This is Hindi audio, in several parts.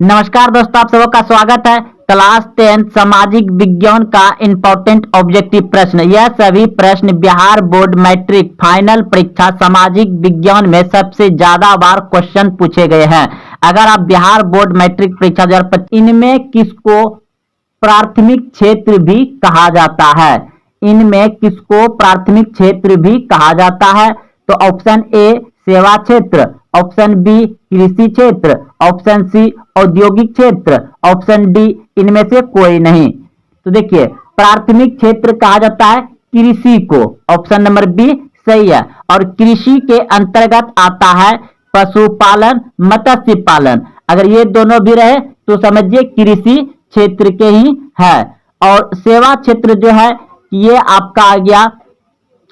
नमस्कार दोस्तों, आप सबका स्वागत है। क्लास 10 सामाजिक विज्ञान का इंपॉर्टेंट ऑब्जेक्टिव प्रश्न। यह सभी प्रश्न बिहार बोर्ड मैट्रिक फाइनल परीक्षा सामाजिक विज्ञान में सबसे ज्यादा बार क्वेश्चन पूछे गए हैं। अगर आप बिहार बोर्ड मैट्रिक परीक्षा 2025 इनमें किसको प्राथमिक क्षेत्र भी कहा जाता है? इनमें किसको प्राथमिक क्षेत्र भी कहा जाता है? तो ऑप्शन ए सेवा क्षेत्र, ऑप्शन बी कृषि क्षेत्र, ऑप्शन सी औद्योगिक क्षेत्र, ऑप्शन डी इनमें से कोई नहीं। तो देखिए, प्राथमिक क्षेत्र कहा जाता है कृषि को। ऑप्शन नंबर बी सही है। और कृषि के अंतर्गत आता है पशुपालन, मत्स्य पालन। अगर ये दोनों भी रहे तो समझिए कृषि क्षेत्र के ही है। और सेवा क्षेत्र जो है ये आपका आ गया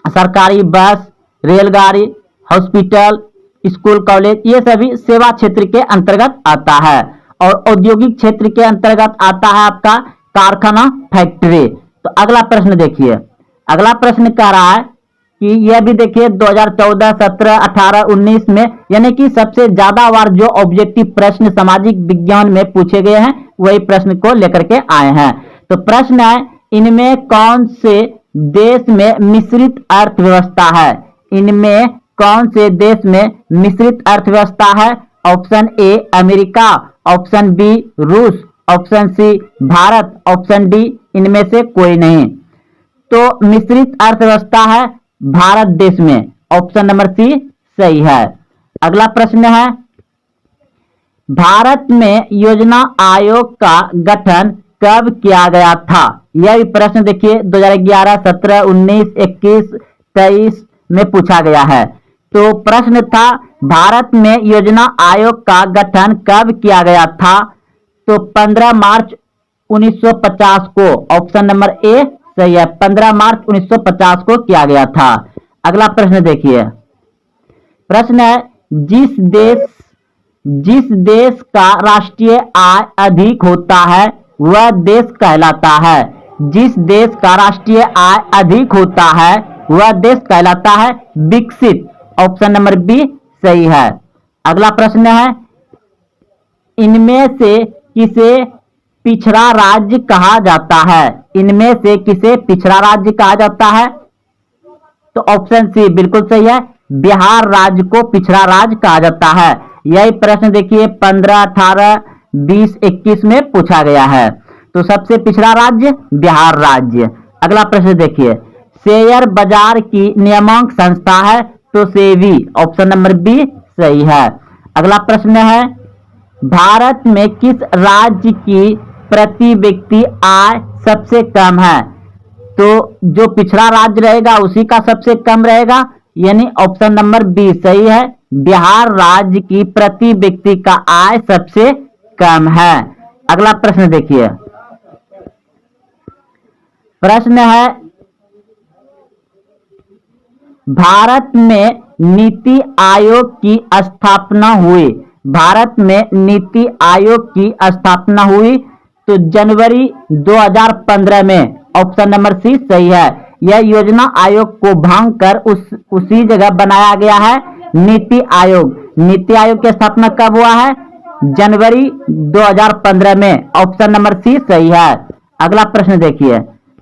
सरकारी बस, रेलगाड़ी, हॉस्पिटल, स्कूल, कॉलेज, ये सभी सेवा क्षेत्र के अंतर्गत आता है। और औद्योगिक क्षेत्र के अंतर्गत आता है आपका कारखाना, फैक्ट्री। तो अगला प्रश्न देखिए, अगला प्रश्न कह रहा है कि यह भी देखिए 2014, 17, 18, 19 में यानी कि सबसे ज्यादा बार जो ऑब्जेक्टिव प्रश्न सामाजिक विज्ञान में पूछे गए हैं वही प्रश्न को लेकर के आए हैं। तो प्रश्न है, इनमें कौन से देश में मिश्रित अर्थव्यवस्था है? इनमें कौन से देश में मिश्रित अर्थव्यवस्था है? Option A America, option B रूस, option C Bharat, option D इनमें से कोई नहीं। तो मिश्रित अर्थव्यवस्था है भारत देश में। ऑप्शन नंबर सी सही है। अगला प्रश्न है, भारत में योजना आयोग का गठन कब किया गया था? यह भी प्रश्न देखिए 2011, 17, 19, 21, 23 में पूछा गया है। तो प्रश्न था, भारत में योजना आयोग का गठन कब किया गया था? तो 15 मार्च 1950 को। ऑप्शन नंबर ए सही है, 15 मार्च 1950 को किया गया था। अगला प्रश्न देखिए, प्रश्न है, जिस देश का राष्ट्रीय आय अधिक होता है वह देश कहलाता है। जिस देश का राष्ट्रीय आय अधिक होता है वह देश कहलाता है विकसित। ऑप्शन नंबर बी सही है। अगला प्रश्न है, इनमें से किसे पिछड़ा राज्य कहा जाता है? इनमें से किसे पिछड़ा राज्य कहा जाता है? तो ऑप्शन सी बिल्कुल सही है, बिहार राज्य को पिछड़ा राज्य कहा जाता है। यही प्रश्न देखिए 15, 18, 20, 21 में पूछा गया है। तो सबसे पिछड़ा राज्य बिहार राज्य। अगला प्रश्न देखिए, शेयर बाजार की नियामक संस्था है तो सेबी। ऑप्शन नंबर बी सही है। अगला प्रश्न है, भारत में किस राज्य की प्रति व्यक्ति आय सबसे कम है? तो जो पिछड़ा राज्य रहेगा उसी का सबसे कम रहेगा, यानी ऑप्शन नंबर बी सही है, बिहार राज्य की प्रति व्यक्ति का आय सबसे कम है। अगला प्रश्न देखिए, प्रश्न है, भारत में नीति आयोग की स्थापना हुई। भारत में नीति आयोग की स्थापना हुई तो जनवरी 2015 में। ऑप्शन नंबर सी सही है। यह योजना आयोग को भांग कर उसी जगह बनाया गया है नीति आयोग। नीति आयोग की स्थापना कब हुआ है? जनवरी 2015 में। ऑप्शन नंबर सी सही है। अगला प्रश्न देखिए,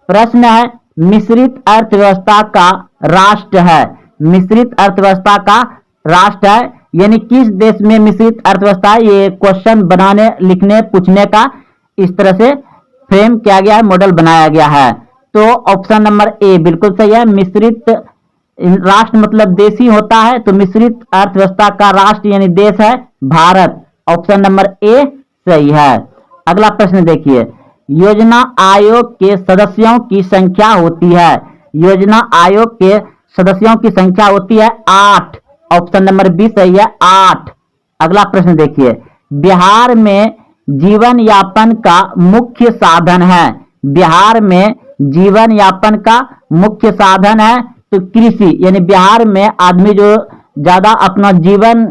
प्रश्न है, मिश्रित अर्थव्यवस्था का राष्ट्र है। मिश्रित अर्थव्यवस्था का राष्ट्र है यानी किस देश में मिश्रित अर्थव्यवस्था है? ये क्वेश्चन बनाने, लिखने, पूछने का इस तरह से फ्रेम किया गया है, मॉडल बनाया गया है। तो ऑप्शन नंबर ए बिल्कुल सही है। मिश्रित राष्ट्र मतलब देशी होता है, तो मिश्रित अर्थव्यवस्था का राष्ट्र यानी देश है भारत। ऑप्शन नंबर ए सही है। अगला प्रश्न देखिए, योजना आयोग के सदस्यों की संख्या होती है। योजना आयोग के सदस्यों की संख्या होती है 8। ऑप्शन नंबर बी सही है, 8। अगला प्रश्न देखिए, बिहार में जीवन यापन का मुख्य साधन है। बिहार में जीवन यापन का मुख्य साधन है तो कृषि, यानी बिहार में आदमी जो ज्यादा अपना जीवन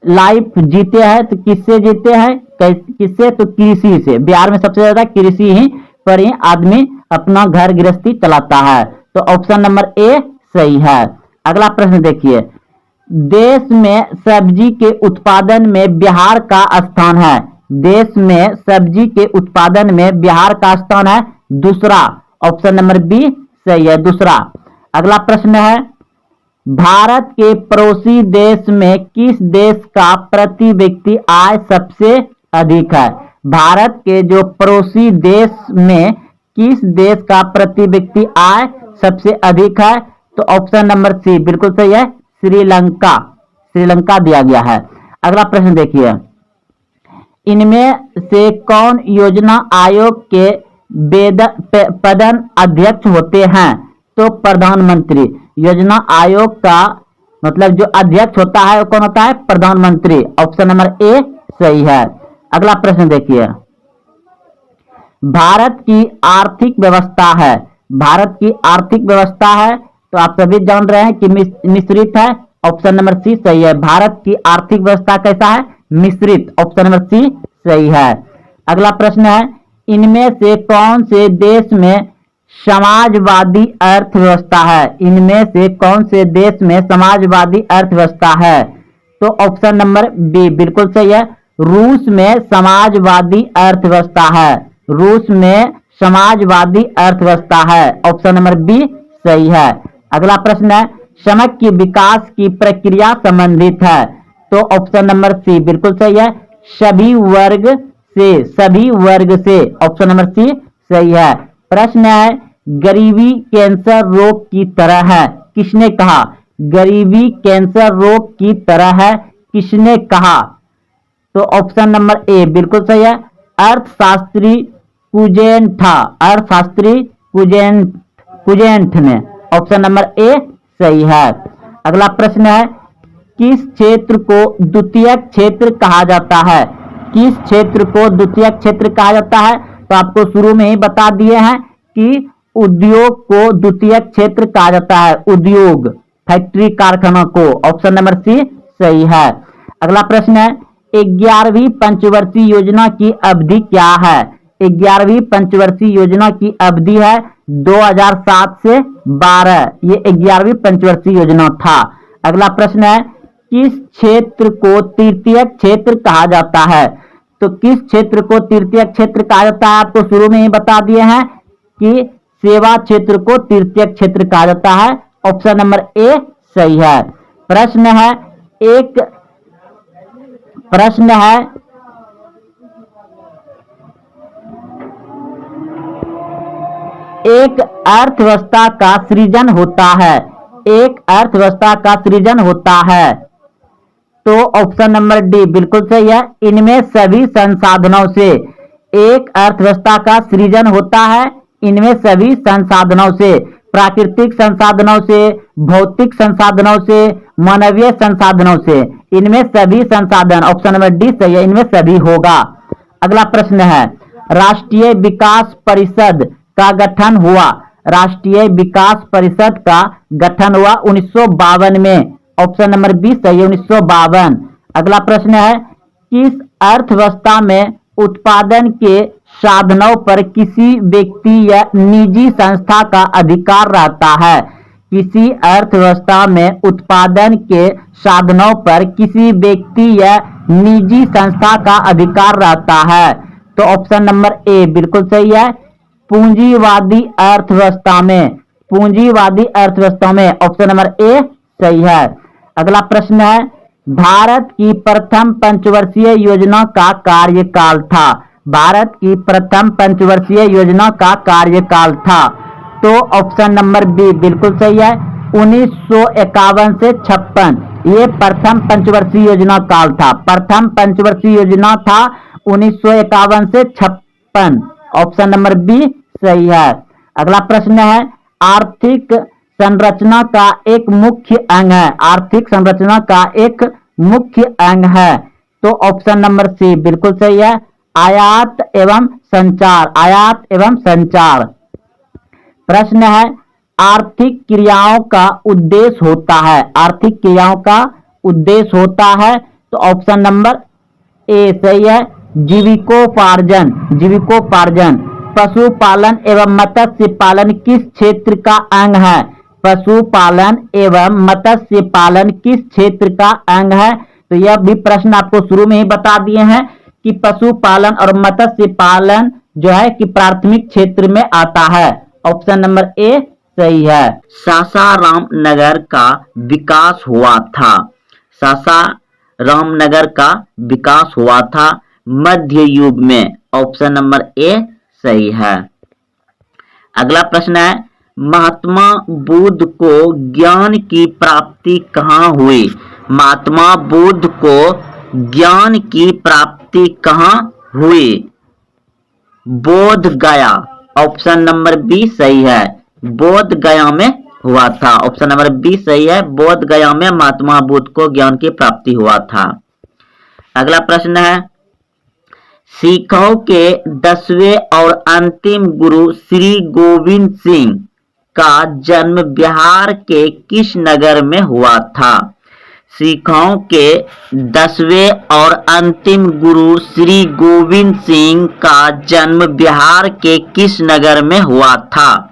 लाइफ जीते हैं तो किससे जीते हैं? किससे? तो कृषि से। बिहार में सबसे ज्यादा कृषि ही पर ही आदमी अपना घर गृहस्थी चलाता है। तो ऑप्शन नंबर ए सही है। अगला प्रश्न देखिए, देश में सब्जी के उत्पादन में बिहार का स्थान है। देश में सब्जी के उत्पादन में बिहार का स्थान है दूसरा। ऑप्शन नंबर बी सही है, दूसरा। अगला प्रश्न है, भारत के पड़ोसी देश में किस देश का प्रति व्यक्ति आय सबसे अधिक है? भारत के जो पड़ोसी देश में किस देश का प्रति व्यक्ति आय सबसे अधिक है? तो ऑप्शन नंबर सी बिल्कुल सही है, श्रीलंका। श्रीलंका दिया गया है। अगला प्रश्न देखिए, इनमें से कौन योजना आयोग के पदन अध्यक्ष होते हैं? तो प्रधानमंत्री। योजना आयोग का मतलब जो अध्यक्ष होता है वो कौन होता है? प्रधानमंत्री। ऑप्शन नंबर ए सही है। अगला प्रश्न देखिए, भारत की आर्थिक व्यवस्था है, भारत की आर्थिक व्यवस्था है तो आप सभी जान रहे हैं कि मिश्रित है। ऑप्शन नंबर सी सही है। भारत की आर्थिक व्यवस्था कैसा है? मिश्रित। ऑप्शन नंबर सी सही है। अगला प्रश्न है, इनमें से कौन से देश में समाजवादी अर्थव्यवस्था है? इनमें से कौन से देश में समाजवादी अर्थव्यवस्था है? तो ऑप्शन नंबर बी बिल्कुल सही है, रूस में समाजवादी अर्थव्यवस्था है। रूस में समाजवादी अर्थव्यवस्था है। ऑप्शन नंबर बी सही है। अगला प्रश्न है, श्रम की विकास की प्रक्रिया संबंधित है। तो ऑप्शन नंबर सी बिल्कुल सही है, सभी वर्ग से, सभी वर्ग से। ऑप्शन नंबर सी सही है। प्रश्न है, गरीबी कैंसर रोग की तरह है, किसने कहा? गरीबी कैंसर रोग की तरह है, किसने कहा? तो ऑप्शन नंबर ए बिल्कुल सही है, अर्थशास्त्री कुजेंठा, अर्थशास्त्री कुजेंठ ने। ऑप्शन नंबर ए सही है। अगला प्रश्न है, किस क्षेत्र को द्वितीयक क्षेत्र कहा जाता है? किस क्षेत्र को द्वितीयक क्षेत्र कहा जाता है? तो आपको शुरू में ही बता दिए हैं कि उद्योग को द्वितीयक क्षेत्र कहा जाता है, उद्योग, फैक्ट्री, कारखाना को। ऑप्शन नंबर सी सही है। अगला प्रश्न है, 11वीं पंचवर्षीय योजना की अवधि क्या है? 11वीं पंचवर्षीय योजना की अवधि है 2007 से 12। ये 11वीं पंचवर्षीय योजना था। अगला प्रश्न है, किस क्षेत्र को तृतीयक क्षेत्र कहा जाता है? तो किस क्षेत्र को तृतीयक क्षेत्र कहा जाता है? आपको शुरू में ही बता दिए हैं कि सेवा क्षेत्र को तृतीयक क्षेत्र कहा जाता है। ऑप्शन नंबर ए सही है। प्रश्न है, एक अर्थव्यवस्था का सृजन होता है, एक अर्थव्यवस्था का सृजन होता है। तो ऑप्शन नंबर डी बिल्कुल सही है, इनमें सभी संसाधनों से। एक अर्थव्यवस्था का सृजन होता है इनमें सभी संसाधनों से, प्राकृतिक संसाधनों से, भौतिक संसाधनों से, मानवीय संसाधनों से, इनमें सभी संसाधन। ऑप्शन नंबर डी सही है, इनमें सभी होगा। अगला प्रश्न है, राष्ट्रीय विकास परिषद का गठन हुआ, राष्ट्रीय विकास परिषद का गठन हुआ 1952 में। ऑप्शन नंबर बी सही है, 1952। अगला प्रश्न है, किस अर्थव्यवस्था में उत्पादन के साधनों पर किसी व्यक्ति या निजी संस्था का अधिकार रहता है? किसी अर्थव्यवस्था में उत्पादन के साधनों पर किसी व्यक्ति या निजी संस्था का अधिकार रहता है? तो ऑप्शन नंबर ए बिल्कुल सही है, पूंजीवादी अर्थव्यवस्था में, पूंजीवादी अर्थव्यवस्था में। ऑप्शन नंबर ए सही है। अगला प्रश्न है, भारत की प्रथम पंचवर्षीय योजना का कार्यकाल था, भारत की प्रथम पंचवर्षीय योजना का कार्यकाल था। तो ऑप्शन नंबर बी बिल्कुल सही है, 1951 से 56 ये प्रथम पंचवर्षीय योजना काल था, प्रथम पंचवर्षीय योजना था 1951 से 56। ऑप्शन नंबर बी सही है। अगला प्रश्न है, आर्थिक संरचना का एक मुख्य अंग है, आर्थिक संरचना का एक मुख्य अंग है। तो ऑप्शन नंबर सी बिल्कुल सही है, आयात एवं संचार, आयात एवं संचार। प्रश्न है, आर्थिक क्रियाओं का उद्देश्य होता है, आर्थिक क्रियाओं का उद्देश्य होता है। तो ऑप्शन नंबर ए सही है, जीविकोपार्जन, जीविकोपार्जन। पशुपालन एवं मत्स्य पालन किस क्षेत्र का अंग है? पशुपालन एवं मत्स्य पालन किस क्षेत्र का अंग है? तो यह भी प्रश्न आपको शुरू में ही बता दिए हैं कि पशुपालन और मत्स्य पालन जो है कि प्राथमिक क्षेत्र में आता है। ऑप्शन नंबर ए सही है। सासाराम नगर का विकास हुआ था। सासाराम नगर का विकास हुआ था मध्य युग में। ऑप्शन नंबर ए सही है। अगला प्रश्न है, महात्मा बुद्ध को ज्ञान की प्राप्ति कहाँ हुई? महात्मा बुद्ध को ज्ञान की प्राप्ति कहाँ हुई? बोध गया। ऑप्शन नंबर बी सही है। बोध गया में हुआ था। ऑप्शन नंबर बी सही है। बोध गया में महात्मा बुद्ध को ज्ञान की प्राप्ति हुआ था। अगला प्रश्न है, सिखों के 10वें और अंतिम गुरु श्री गोविंद सिंह का जन्म बिहार के किस नगर में हुआ था? सिखों के 10वें और अंतिम गुरु श्री गोविंद सिंह का जन्म बिहार के किस नगर में हुआ था?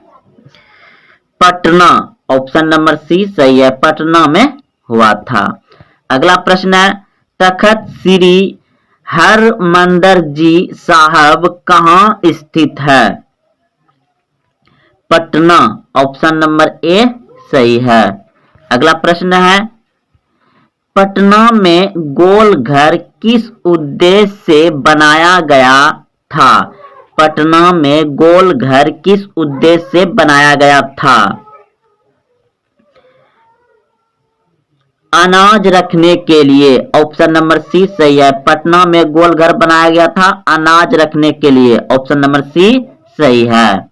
पटना। ऑप्शन नंबर सी सही है। पटना में हुआ था। अगला प्रश्न है, तखत श्री हरमंदिर जी साहब कहाँ स्थित है? पटना। ऑप्शन नंबर ए सही है। अगला प्रश्न है, पटना में गोल घर किस उद्देश्य से बनाया गया था? पटना में गोल घर किस उद्देश्य से बनाया गया था? अनाज रखने के लिए। ऑप्शन नंबर सी सही है। पटना में गोल घर बनाया गया था अनाज रखने के लिए। ऑप्शन नंबर सी सही है।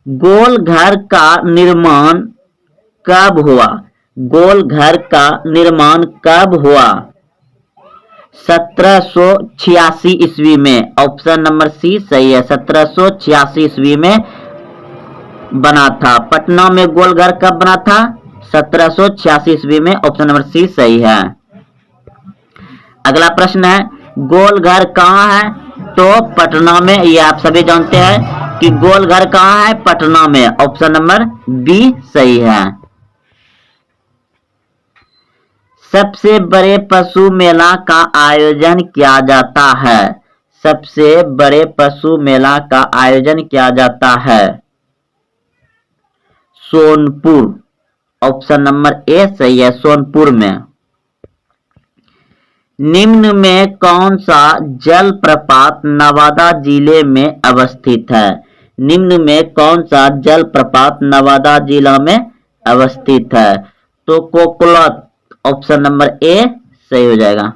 गोल घर का निर्माण कब हुआ? गोल घर का निर्माण कब हुआ? 1786 ईस्वी में। ऑप्शन नंबर सी सही है। 1786 ईस्वी में बना था। पटना में गोल घर कब बना था? 1786 ईस्वी में। ऑप्शन नंबर सी सही है। अगला प्रश्न है, गोल घर कहाँ है? तो पटना में। ये आप सभी जानते हैं कि गोल घर कहाँ है? पटना में। ऑप्शन नंबर बी सही है। सबसे बड़े पशु मेला का आयोजन किया जाता है। सबसे बड़े पशु मेला का आयोजन किया जाता है सोनपुर। ऑप्शन नंबर ए सही है। सोनपुर में। निम्न में कौन सा जलप्रपात नवादा जिले में अवस्थित है? निम्न में कौन सा जलप्रपात नवादा जिला में अवस्थित है? तो कोकलत। ऑप्शन नंबर ए सही हो जाएगा।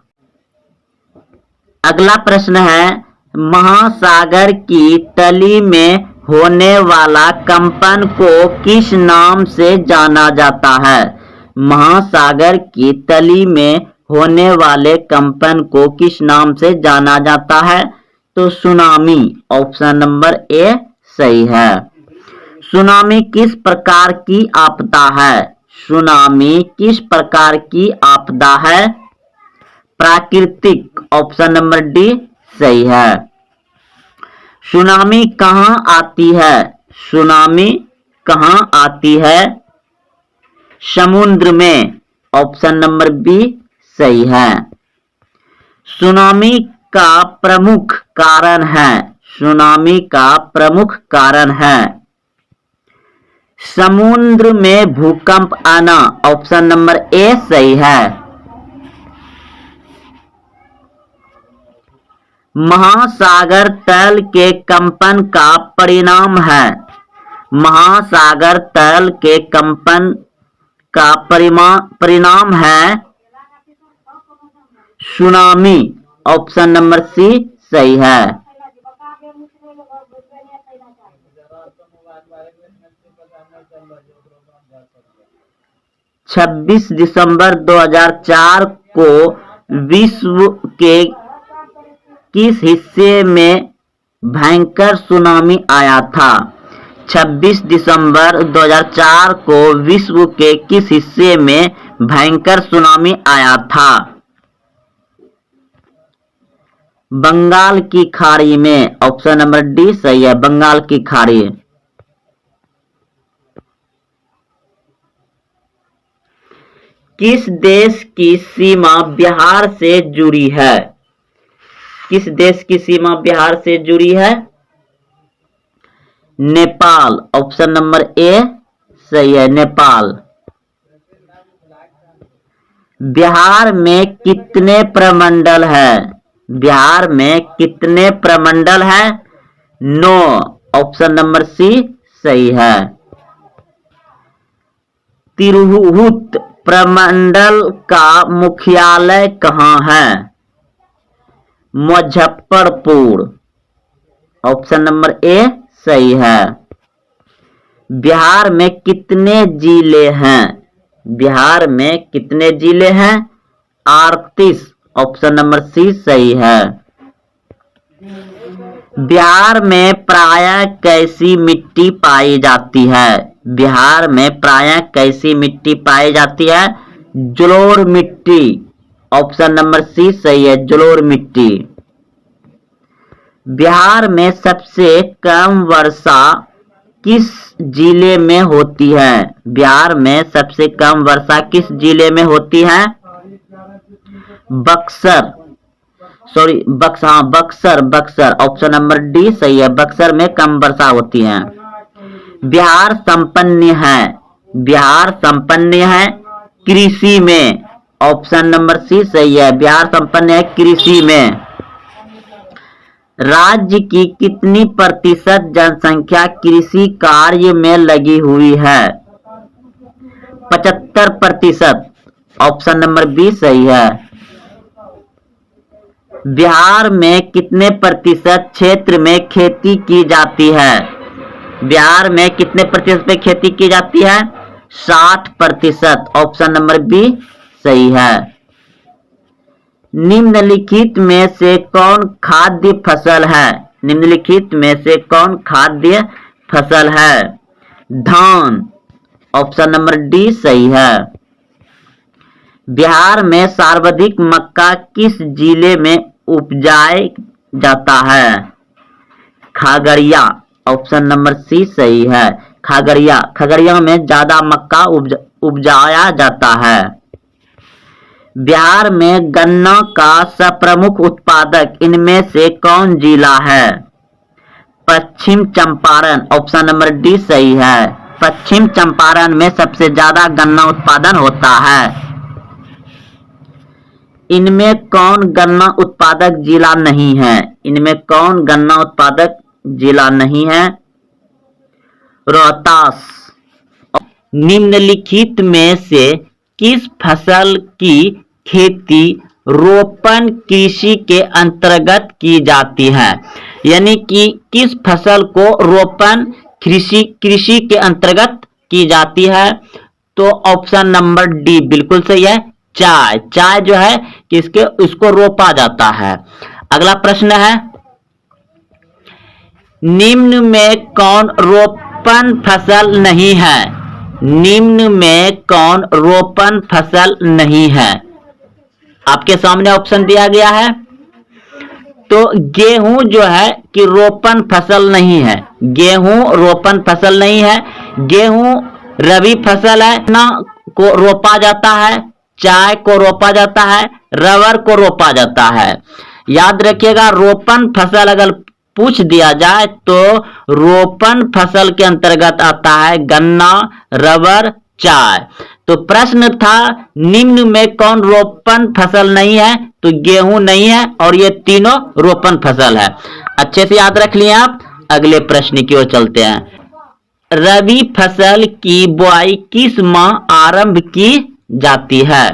अगला प्रश्न है, महासागर की तली में होने वाला कंपन को किस नाम से जाना जाता है? महासागर की तली में होने वाले कंपन को किस नाम से जाना जाता है? तो सुनामी। ऑप्शन नंबर ए सही है। सुनामी किस प्रकार की आपदा है? सुनामी किस प्रकार की आपदा है? प्राकृतिक। ऑप्शन नंबर डी सही है। सुनामी कहाँ आती है? सुनामी कहाँ आती है? समुद्र में। ऑप्शन नंबर बी सही है। सुनामी का प्रमुख कारण है। सुनामी का प्रमुख कारण है समुद्र में भूकंप आना। ऑप्शन नंबर ए सही है। महासागर तल के कंपन का परिणाम है। महासागर तल के कंपन का परिणाम है सुनामी। ऑप्शन नंबर सी सही है। 26 दिसंबर 2004 को विश्व के किस हिस्से में भयंकर सुनामी आया था? 26 दिसंबर 2004 को विश्व के किस हिस्से में भयंकर सुनामी आया था? बंगाल की खाड़ी में। ऑप्शन नंबर डी सही है। बंगाल की खाड़ी। किस देश की सीमा बिहार से जुड़ी है? किस देश की सीमा बिहार से जुड़ी है? नेपाल। ऑप्शन नंबर ए सही है, नेपाल। बिहार में कितने प्रमंडल है? बिहार में कितने प्रमंडल है? 9। ऑप्शन नंबर सी सही है। तिरहुत प्रमंडल का मुख्यालय कहाँ है? मुजफ्फरपुर। ऑप्शन नंबर ए सही है। बिहार में कितने जिले हैं? बिहार में कितने जिले हैं? 38। ऑप्शन नंबर सी सही है। बिहार में प्रायः कैसी मिट्टी पाई जाती है? बिहार में प्रायः कैसी मिट्टी पाई जाती है? जलोढ़ मिट्टी। ऑप्शन नंबर सी सही है, जलोढ़ मिट्टी। बिहार में सबसे कम वर्षा किस जिले में होती है? बिहार में सबसे कम वर्षा किस जिले में होती है? Buxar. Buxar. Option number D सही है, बक्सर में कम वर्षा होती है। बिहार संपन्न है कृषि में। ऑप्शन नंबर सी सही है, बिहार संपन्न है कृषि में। राज्य की कितनी प्रतिशत जनसंख्या कृषि कार्य में लगी हुई है? 75%। ऑप्शन नंबर बी सही है। बिहार में कितने प्रतिशत क्षेत्र में खेती की जाती है? बिहार में कितने प्रतिशत पे खेती की जाती है? 60%। ऑप्शन नंबर बी सही है। निम्नलिखित में से कौन खाद्य फसल है? निम्नलिखित में से कौन खाद्य फसल है? धान। ऑप्शन नंबर डी सही है। बिहार में सर्वाधिक मक्का किस जिले में उपजाया जाता है? खगड़िया। ऑप्शन नंबर सी सही है, खगड़िया में ज्यादा मक्का उपजाया जाता है। बिहार में गन्ना का प्रमुख उत्पादक इनमें से कौन जिला है? पश्चिम चंपारण। ऑप्शन नंबर डी सही है, पश्चिम चंपारण में सबसे ज्यादा गन्ना उत्पादन होता है। इनमें कौन गन्ना उत्पादक जिला नहीं है? इनमें कौन गन्ना उत्पादक जिला नहीं है? रोहतास। निम्नलिखित में से किस फसल की खेती रोपण कृषि के अंतर्गत की जाती है? यानी कि किस फसल को रोपण कृषि के अंतर्गत की जाती है? तो ऑप्शन नंबर डी बिल्कुल सही है, चाय जो है किसके उसको रोपा जाता है। अगला प्रश्न है, निम्न में कौन रोपण फसल नहीं है? निम्न में कौन रोपण फसल नहीं है? आपके सामने ऑप्शन दिया गया है। तो गेहूं जो है कि रोपण फसल नहीं है, गेहूं रोपण फसल नहीं है। गेहूं रबी फसल है, ना को रोपा जाता है, चाय को रोपा जाता है, रबर को रोपा जाता है। याद रखिएगा, रोपण फसल अगर पूछ दिया जाए तो रोपण फसल के अंतर्गत आता है गन्ना, रबर, चाय। तो प्रश्न था निम्न में कौन रोपण फसल नहीं है? तो गेहूं नहीं है और ये तीनों रोपण फसल है। अच्छे से याद रख लिए आप। अगले प्रश्न की ओर चलते हैं। रबी फसल की बुआई किस माह आरंभ की जाती है?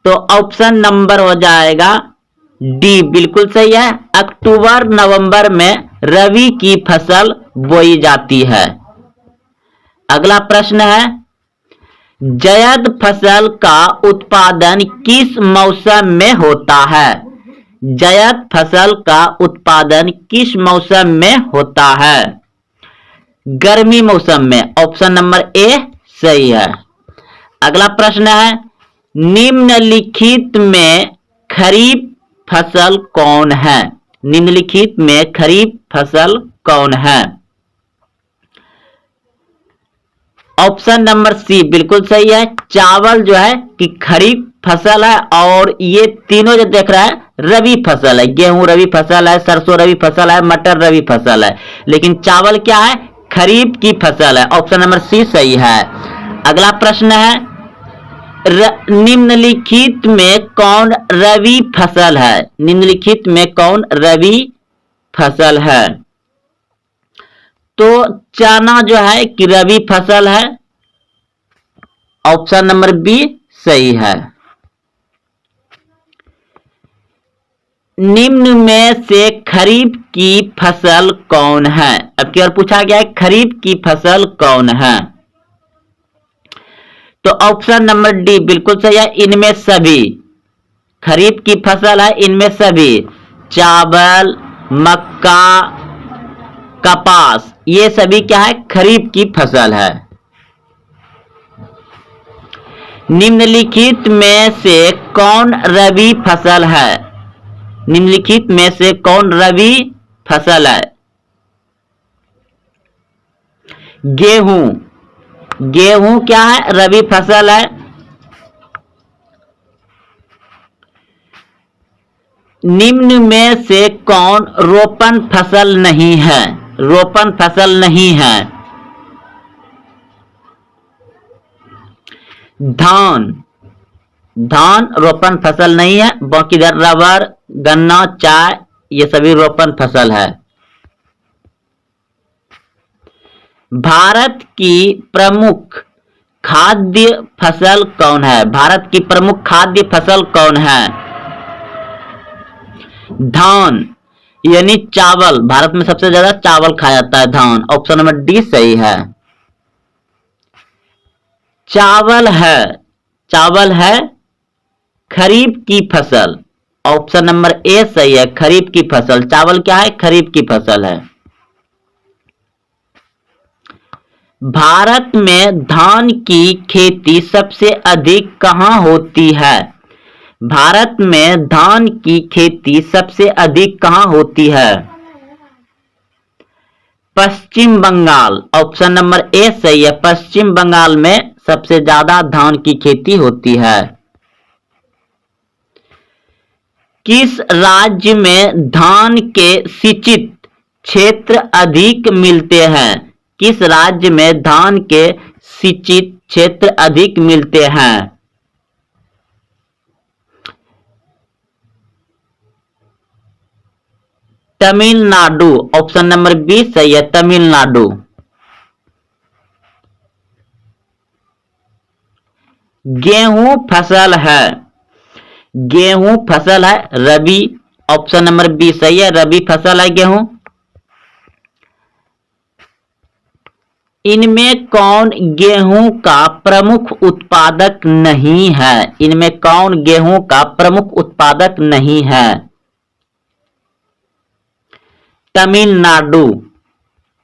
तो ऑप्शन नंबर हो जाएगा डी बिल्कुल सही है, अक्टूबर नवंबर में रबी की फसल बोई जाती है। अगला प्रश्न है, जायद फसल का उत्पादन किस मौसम में होता है? जायद फसल का उत्पादन किस मौसम में होता है? गर्मी मौसम में। ऑप्शन नंबर ए सही है। अगला प्रश्न है, निम्नलिखित में खरीफ फसल कौन है? निम्नलिखित में खरीफ फसल कौन है? ऑप्शन नंबर सी बिल्कुल सही है। चावल जो है कि खरीफ फसल है और ये तीनों जो देख रहा है रबी फसल है। गेहूं रबी फसल है, सरसों रबी फसल है, मटर रबी फसल है, लेकिन चावल क्या है? खरीफ की फसल है। ऑप्शन नंबर सी सही है। अगला प्रश्न है निम्नलिखित में कौन रबी फसल है? निम्नलिखित में कौन रबी फसल है? तो चना जो है कि रबी फसल है। ऑप्शन नंबर बी सही है। निम्न में से खरीफ की फसल कौन है? अब की बार पूछा गया है खरीफ की फसल कौन है? तो ऑप्शन नंबर डी बिल्कुल सही है। इनमें सभी खरीफ की फसल है। इनमें सभी चावल, मक्का, कपास, ये सभी क्या है? खरीफ की फसल है। निम्नलिखित में से कौन रबी फसल है? निम्नलिखित में से कौन रबी फसल है? गेहूं। गेहूं क्या है? रबी फसल है। निम्न में से कौन रोपण फसल नहीं है? रोपण फसल नहीं है। धान। धान रोपण फसल नहीं है। बाकी इधर रबर, गन्ना, चाय, ये सभी रोपण फसल है। भारत की प्रमुख खाद्य फसल कौन है? भारत की प्रमुख खाद्य फसल कौन है? धान यानी चावल। भारत में सबसे ज्यादा चावल खाया जाता है, धान। ऑप्शन नंबर डी सही है। चावल है। चावल है खरीफ की फसल। ऑप्शन नंबर ए सही है। खरीफ की फसल। चावल क्या है? खरीफ की फसल है। भारत में धान की खेती सबसे अधिक कहां होती है? भारत में धान की खेती सबसे अधिक कहां होती है? पश्चिम बंगाल। ऑप्शन नंबर ए सही है। पश्चिम बंगाल में सबसे ज्यादा धान की खेती होती है। किस राज्य में धान के सिंचित क्षेत्र अधिक मिलते हैं? किस राज्य में धान के सिंचित क्षेत्र अधिक मिलते हैं? तमिलनाडु। ऑप्शन नंबर बी सही है। तमिलनाडु। गेहूं फसल है। गेहूं फसल है रबी। ऑप्शन नंबर बी सही है। रबी फसल है गेहूं। इनमें कौन गेहूं का प्रमुख उत्पादक नहीं है? इनमें कौन गेहूं का प्रमुख उत्पादक नहीं है? तमिलनाडु।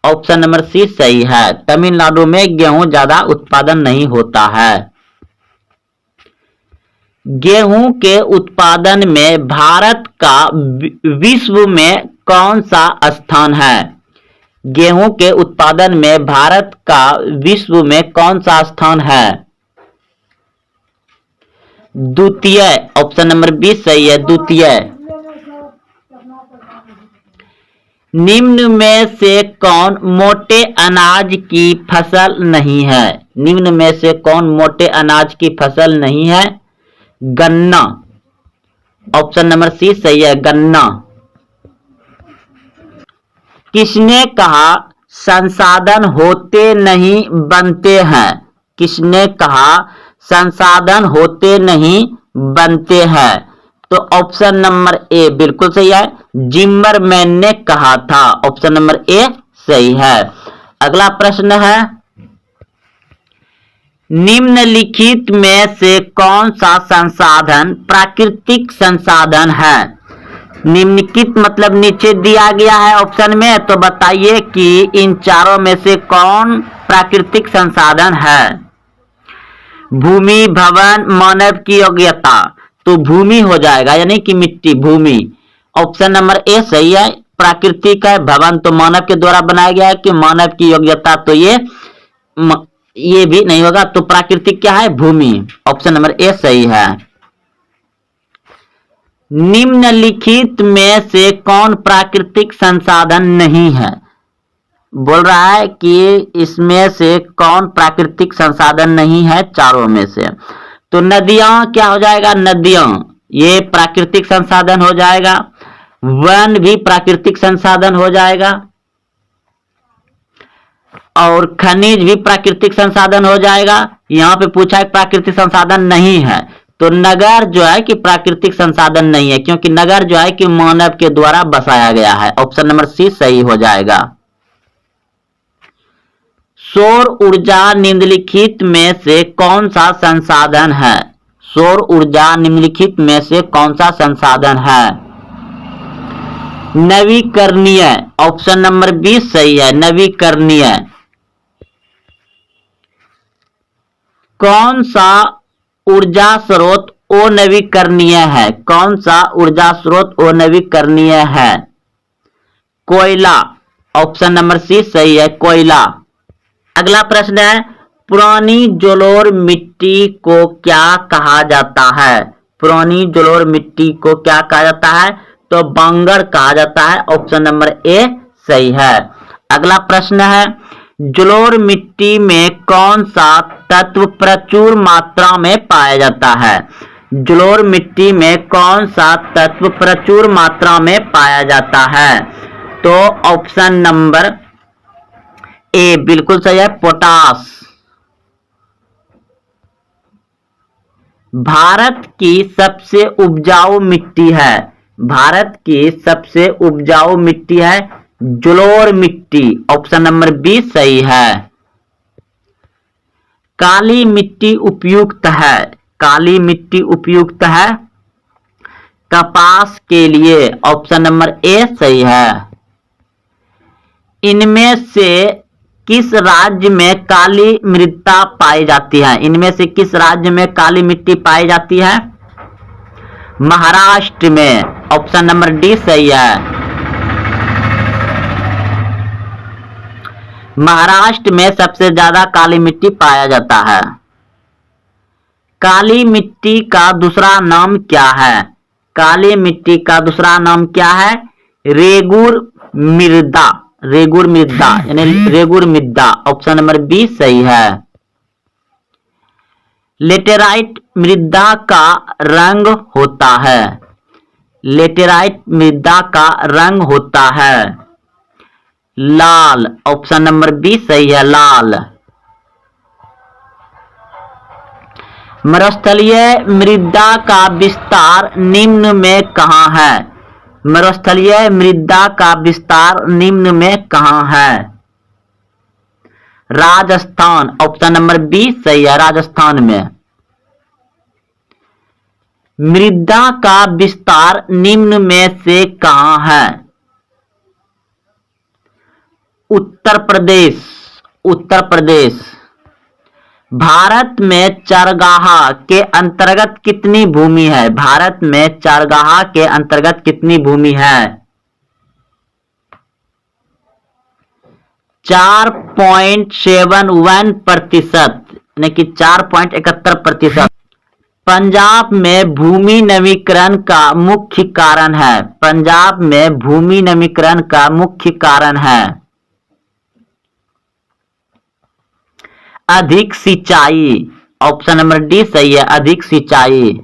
ऑप्शन नंबर सी सही है। तमिलनाडु में गेहूं ज्यादा उत्पादन नहीं होता है। गेहूं के उत्पादन में भारत का विश्व में कौन सा स्थान है? गेहूं के उत्पादन में भारत का विश्व में कौन सा स्थान है? द्वितीय। ऑप्शन नंबर बी सही है। द्वितीय। निम्न में से कौन मोटे अनाज की फसल नहीं है? निम्न में से कौन मोटे अनाज की फसल नहीं है? गन्ना। ऑप्शन नंबर सी सही है। गन्ना। किसने कहा संसाधन होते नहीं बनते हैं? किसने कहा संसाधन होते नहीं बनते हैं? तो ऑप्शन नंबर ए बिल्कुल सही है। जिम्मरमैन ने कहा था। ऑप्शन नंबर ए सही है। अगला प्रश्न है निम्नलिखित में से कौन सा संसाधन प्राकृतिक संसाधन है? निम्नलिखित मतलब नीचे दिया गया है ऑप्शन में, तो बताइए कि इन चारों में से कौन प्राकृतिक संसाधन है? भूमि, भवन, मानव की योग्यता। तो भूमि हो जाएगा यानी कि मिट्टी, भूमि। ऑप्शन नंबर ए सही है। प्राकृतिक है। भवन तो मानव के द्वारा बनाया गया है कि मानव की योग्यता, तो ये ये भी नहीं होगा, तो प्राकृतिक क्या है? भूमि। ऑप्शन नंबर ए सही है। निम्नलिखित में से कौन प्राकृतिक संसाधन नहीं है? बोल रहा है कि इसमें से कौन प्राकृतिक संसाधन नहीं है चारों में से। तो नदियां क्या हो जाएगा? नदियां ये प्राकृतिक संसाधन हो जाएगा। वन भी प्राकृतिक संसाधन हो जाएगा, और खनिज भी प्राकृतिक संसाधन हो जाएगा। यहां पे पूछा है प्राकृतिक संसाधन नहीं है, तो नगर जो है कि प्राकृतिक संसाधन नहीं है, क्योंकि नगर जो है कि मानव के द्वारा बसाया गया है। ऑप्शन नंबर सी सही हो जाएगा। सौर ऊर्जा निम्नलिखित में से कौन सा संसाधन है? सौर ऊर्जा निम्नलिखित में से कौन सा संसाधन है? नवीकरणीय। ऑप्शन नंबर बी सही है, नवीकरणीय। कौन सा ऊर्जा स्रोत अनवीकरणीय है? कौन सा ऊर्जा स्रोत अनवीकरणीय है? कोयला। ऑप्शन नंबर सी सही है, कोयला। अगला प्रश्न है, पुरानी जलोढ़ मिट्टी को क्या कहा जाता है? पुरानी जलोढ़ मिट्टी को क्या कहा जाता है? तो बांगर कहा जाता है। ऑप्शन नंबर ए सही है। अगला प्रश्न है, जलोढ़ मिट्टी में कौन सा तत्व प्रचुर मात्रा में पाया जाता है? जलोढ़ मिट्टी में कौन सा तत्व प्रचुर मात्रा में पाया जाता है? तो ऑप्शन नंबर ए बिल्कुल सही है, पोटास। भारत की सबसे उपजाऊ मिट्टी है। भारत की सबसे उपजाऊ मिट्टी है जलोढ़ मिट्टी। ऑप्शन नंबर बी सही है। काली मिट्टी उपयुक्त है। काली मिट्टी उपयुक्त है कपास के लिए। ऑप्शन नंबर ए सही है। इनमें से किस राज्य में काली मृदा पाई जाती है? इनमें से किस राज्य में काली मिट्टी पाई जाती है? महाराष्ट्र में। ऑप्शन नंबर डी सही है। महाराष्ट्र में सबसे ज्यादा काली मिट्टी पाया जाता है। काली मिट्टी का दूसरा नाम क्या है? काली मिट्टी का दूसरा नाम क्या है? रेगुर मृदा। रेगुर मृदा यानी रेगुर मृदा। ऑप्शन नंबर बी सही है। लेटेराइट मृदा का रंग होता है। लेटेराइट मृदा का रंग होता है लाल। ऑप्शन नंबर बी सही है, लाल। मरुस्थलीय मृदा का विस्तार निम्न में कहां है? मरुस्थलीय मृदा का विस्तार निम्न में कहां है? राजस्थान। ऑप्शन नंबर बी सही है, राजस्थान में। मृदा का विस्तार निम्न में से कहां है? उत्तर प्रदेश। उत्तर प्रदेश। भारत में चरगाह के अंतर्गत कितनी भूमि है? भारत में चरगाह के अंतर्गत कितनी भूमि है? 4.71%, यानी कि 4.71%। पंजाब में भूमि नवीकरण का मुख्य कारण है। पंजाब में भूमि नवीकरण का मुख्य कारण है अधिक सिंचाई। ऑप्शन नंबर डी सही है, अधिक सिंचाई।